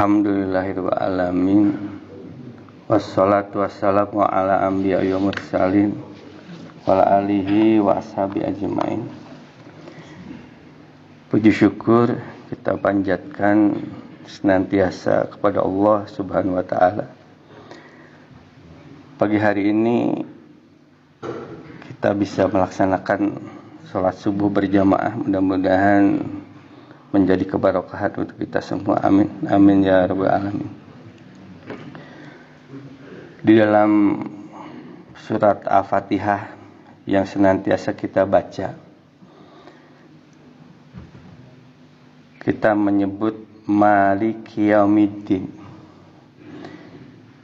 Alhamdulillahirabbil alamin. Wassalatu wassalamu ala anbiya'i wa mursalin wa ala alihi wa ashabi ajmain. Puji syukur kita panjatkan senantiasa kepada Allah Subhanahu wa taala. Pagi hari ini kita bisa melaksanakan sholat subuh berjamaah. Mudah-mudahan menjadi keberkahan untuk kita semua. Amin. Amin ya rabbal alamin. Di dalam surat Al-Fatihah yang senantiasa kita baca, kita menyebut Malik Yaumiddin,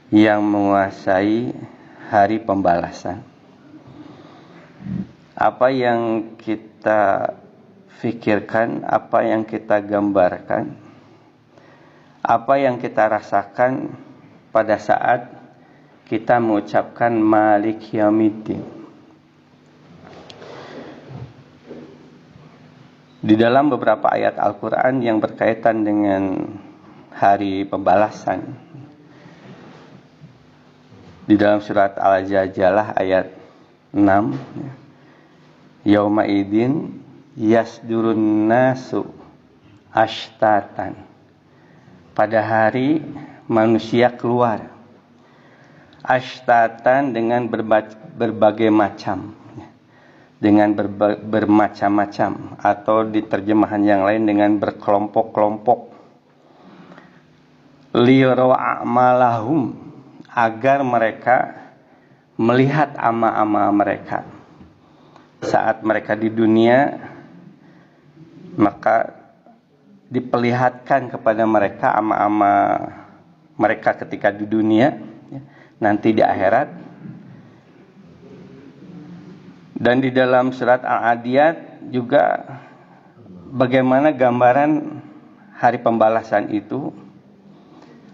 yang menguasai hari pembalasan. Apa yang kita fikirkan, apa yang kita gambarkan, apa yang kita rasakan pada saat kita mengucapkan Malik Yaumiddin. Di dalam beberapa ayat Al-Quran yang berkaitan dengan hari pembalasan, di dalam surat Al-Zalzalah ayat 6, Yauma idin yasdurun nasu ashtatan. Pada hari manusia keluar ashtatan dengan berbagai macam, dengan bermacam-macam, atau di terjemahan yang lain dengan berkelompok-kelompok. Liyara a'malahum, agar mereka melihat amal-amal mereka. Saat mereka di dunia, maka diperlihatkan kepada mereka amal-amal mereka ketika di dunia, nanti di akhirat. Dan di dalam surat Al-Adiyat juga bagaimana gambaran hari pembalasan itu,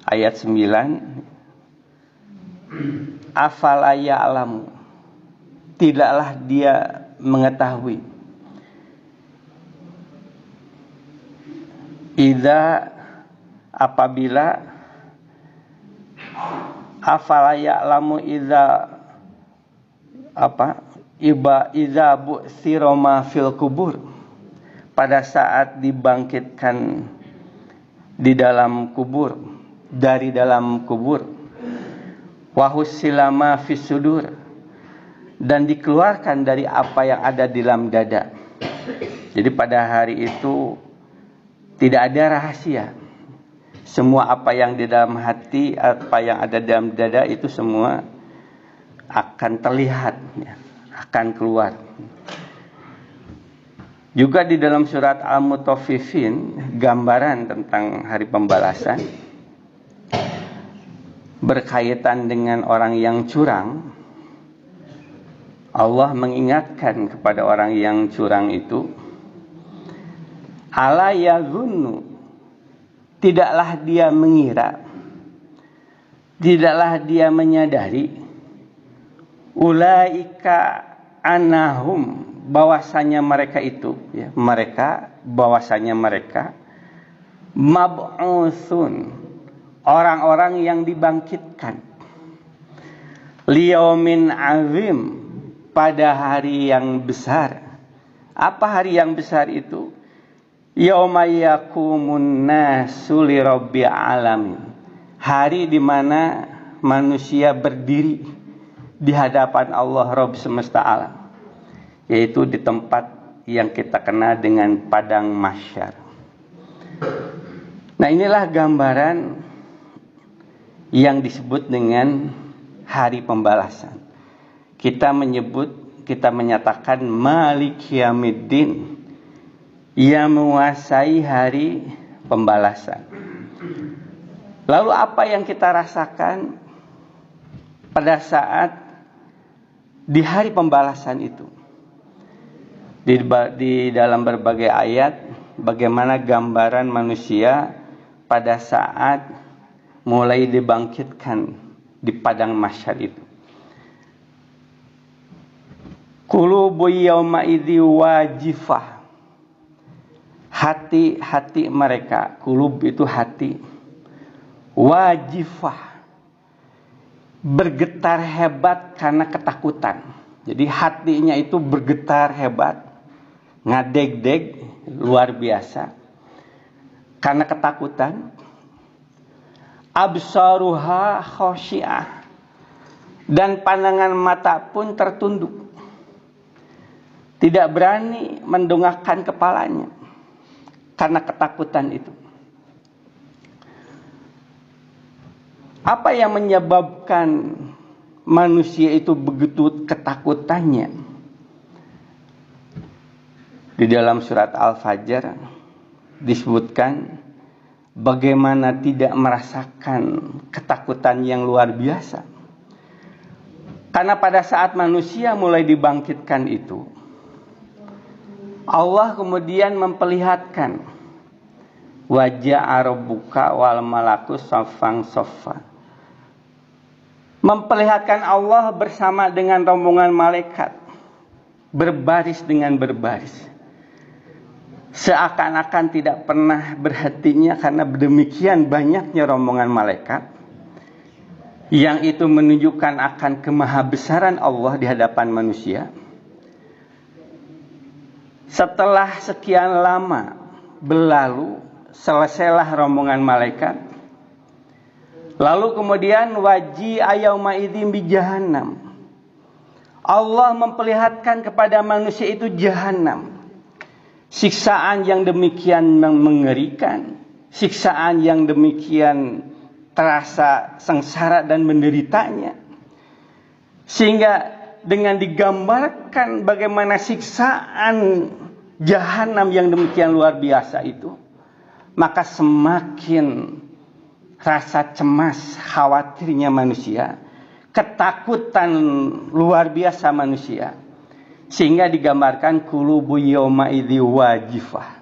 ayat 9, afala ya'lamu, tidaklah dia mengetahui, idza, apabila, afala ya'lamu idza idza bu'thira ma fil kubur, pada saat dibangkitkan di dalam kubur, dari dalam kubur, wa hussila ma fis sudur, dan dikeluarkan dari apa yang ada di dalam dada. Jadi pada hari itu tidak ada rahasia. Semua apa yang di dalam hati, apa yang ada dalam dada itu semua akan terlihat, akan keluar. Juga di dalam surat Al-Mutaffifin, gambaran tentang hari pembalasan berkaitan dengan orang yang curang. Allah mengingatkan kepada orang yang curang itu, ala yazunnu, tidaklah dia mengira, tidaklah dia menyadari, ulaika anahum, bahwasanya mereka itu, bahwasanya mereka mab'utsun, orang-orang yang dibangkitkan, liyaumin azim, pada hari yang besar. Apa hari yang besar itu? Yauma yaqumun nasu lirabbil alamin, hari di mana manusia berdiri di hadapan Allah Rabb semesta alam, yaitu di tempat yang kita kenal dengan padang mahsyar. Nah, inilah gambaran yang disebut dengan hari pembalasan. Kita menyatakan Malik Yaumiddin, yang menguasai hari pembalasan. Lalu apa yang kita rasakan pada saat di hari pembalasan itu? Di dalam berbagai ayat, bagaimana gambaran manusia pada saat mulai dibangkitkan di padang mahsyar itu. Qulubu yawma idzi wajifah, hati-hati mereka, kulub itu hati, wajifah, bergetar hebat karena ketakutan. Jadi hatinya itu bergetar hebat, ngadeg-deg luar biasa karena ketakutan. Absaruha khosyi'ah, dan pandangan mata pun tertunduk, tidak berani mendongakkan kepalanya karena ketakutan itu. Apa yang menyebabkan manusia itu begitu ketakutannya? Di dalam surat Al-Fajr disebutkan bagaimana tidak merasakan ketakutan yang luar biasa. Karena pada saat manusia mulai dibangkitkan itu, Allah kemudian memperlihatkan wajah rabbuka wal malaku saffan saffa. Memperlihatkan Allah bersama dengan rombongan malaikat berbaris dengan berbaris, seakan-akan tidak pernah berhentinya karena demikian banyaknya rombongan malaikat, yang itu menunjukkan akan kemahabesaran Allah di hadapan manusia. Setelah sekian lama berlalu, selesailah rombongan malaikat. Lalu kemudian waji ayauma idzin bi jahannam. Allah memperlihatkan kepada manusia itu jahanam. Siksaan yang demikian mengerikan, siksaan yang demikian terasa sengsara dan menderitanya. Sehingga dengan digambarkan bagaimana siksaan jahanam yang demikian luar biasa itu, maka semakin rasa cemas, khawatirnya manusia, ketakutan luar biasa manusia, sehingga digambarkan qulubu yauma idzi wajifah.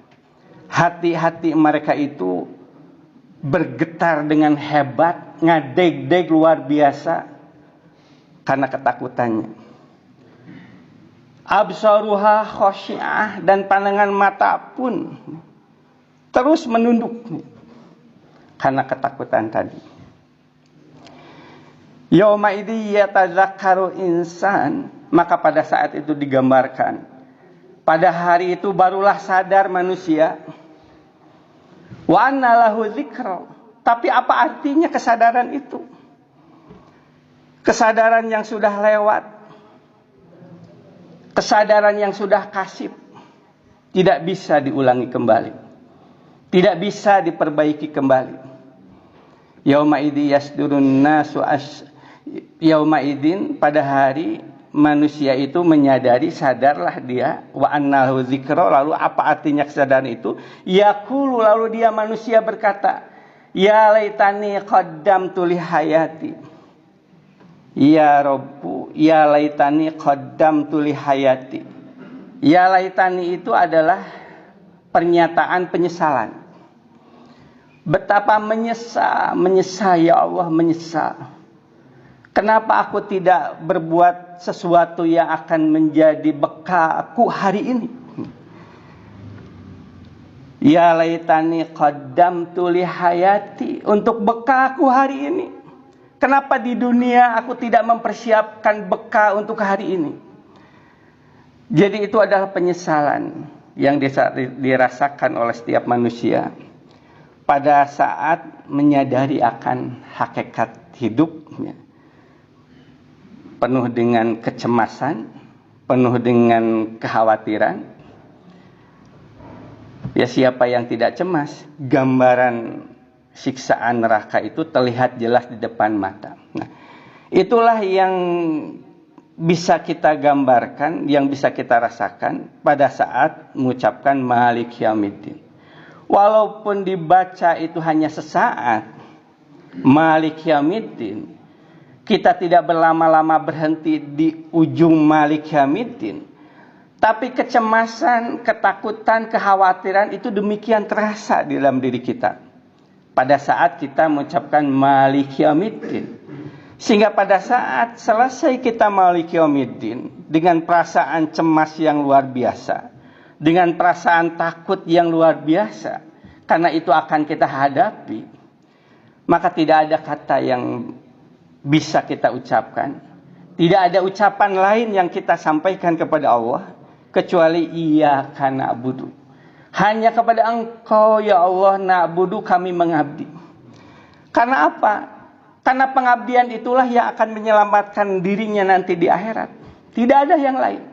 Hati-hati mereka itu bergetar dengan hebat, ngadeg-deg luar biasa karena ketakutannya. Absaruha khosyi'ah, dan pandangan mata pun terus menunduk karena ketakutan tadi. Yauma idzi yatadzakkaru insan, maka pada saat itu digambarkan, pada hari itu barulah sadar manusia. Wa anna lahu dzikra, tapi apa artinya kesadaran itu? Kesadaran yang sudah lewat, kesadaran yang sudah kasib, tidak bisa diulangi kembali, tidak bisa diperbaiki kembali. Yauma idzi yasdurun nasu yauma idzin, pada hari manusia itu menyadari, sadarlah dia, wa annahu dzikra. Lalu apa artinya kesadaran itu? Yaqulu, lalu dia manusia berkata, ya laitani qaddamtu li hayati. Ya Rabbu, ya laitani qaddamtu li hayati. Ya laitani itu adalah pernyataan penyesalan. Betapa menyesal ya Allah, menyesal. Kenapa aku tidak berbuat sesuatu yang akan menjadi bekalku hari ini? Ya laitani qaddamtu li hayati, untuk bekalku hari ini. Kenapa di dunia aku tidak mempersiapkan bekal untuk hari ini? Jadi itu adalah penyesalan yang dirasakan oleh setiap manusia pada saat menyadari akan hakikat hidupnya. Penuh dengan kecemasan, penuh dengan kekhawatiran. Ya, siapa yang tidak cemas? Gambaran siksaan neraka itu terlihat jelas di depan mata. Nah, itulah yang bisa kita gambarkan, yang bisa kita rasakan pada saat mengucapkan Malik Yaumiddin. Walaupun dibaca itu hanya sesaat, Malik Yaumiddin, kita tidak berlama-lama berhenti di ujung Malik Yaumiddin, tapi kecemasan, ketakutan, kekhawatiran itu demikian terasa di dalam diri kita pada saat kita mengucapkan Malik Yaumiddin. Sehingga pada saat selesai kita Malik Yaumiddin dengan perasaan cemas yang luar biasa, dengan perasaan takut yang luar biasa, karena itu akan kita hadapi, maka tidak ada kata yang bisa kita ucapkan. Tidak ada ucapan lain yang kita sampaikan kepada Allah kecuali iyyaka na'budu. Hanya kepada Engkau ya Allah na'budu kami mengabdi. Karena apa? Karena pengabdian itulah yang akan menyelamatkan dirinya nanti di akhirat. Tidak ada yang lain.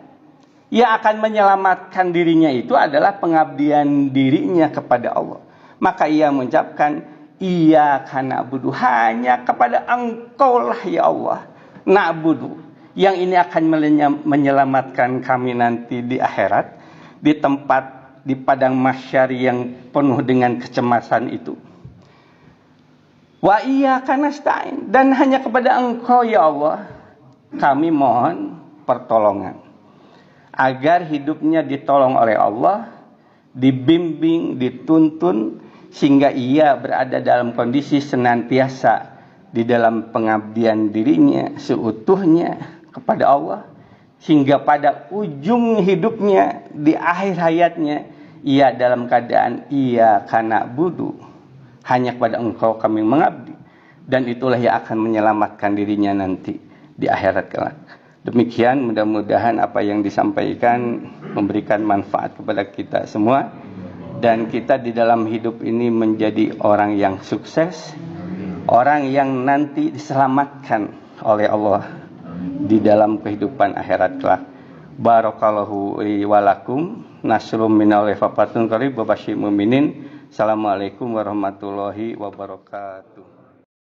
Yang akan menyelamatkan dirinya itu adalah pengabdian dirinya kepada Allah. Maka ia mengucapkan iyyaka na'budu, hanya kepada Engkau lah ya Allah na'budu, yang ini akan menyelamatkan kami nanti di akhirat, di tempat, di padang mahsyar yang penuh dengan kecemasan itu. Wa iyyaka nasta'in, dan hanya kepada Engkau ya Allah kami mohon pertolongan, agar hidupnya ditolong oleh Allah, dibimbing, dituntun, sehingga ia berada dalam kondisi senantiasa di dalam pengabdian dirinya seutuhnya kepada Allah, sehingga pada ujung hidupnya di akhir hayatnya ia dalam keadaan iyyaka na'budu, hanya kepada Engkau kami mengabdi, dan itulah yang akan menyelamatkan dirinya nanti di akhirat kelak. Demikian, mudah-mudahan apa yang disampaikan memberikan manfaat kepada kita semua, dan kita di dalam hidup ini menjadi orang yang sukses, orang yang nanti diselamatkan oleh Allah di dalam kehidupan akhirat kelak. Barakallahu li wa lakum, nasrum minallah fafatun qarib wa basyiril mu'minin. Assalamualaikum warahmatullahi wabarakatuh.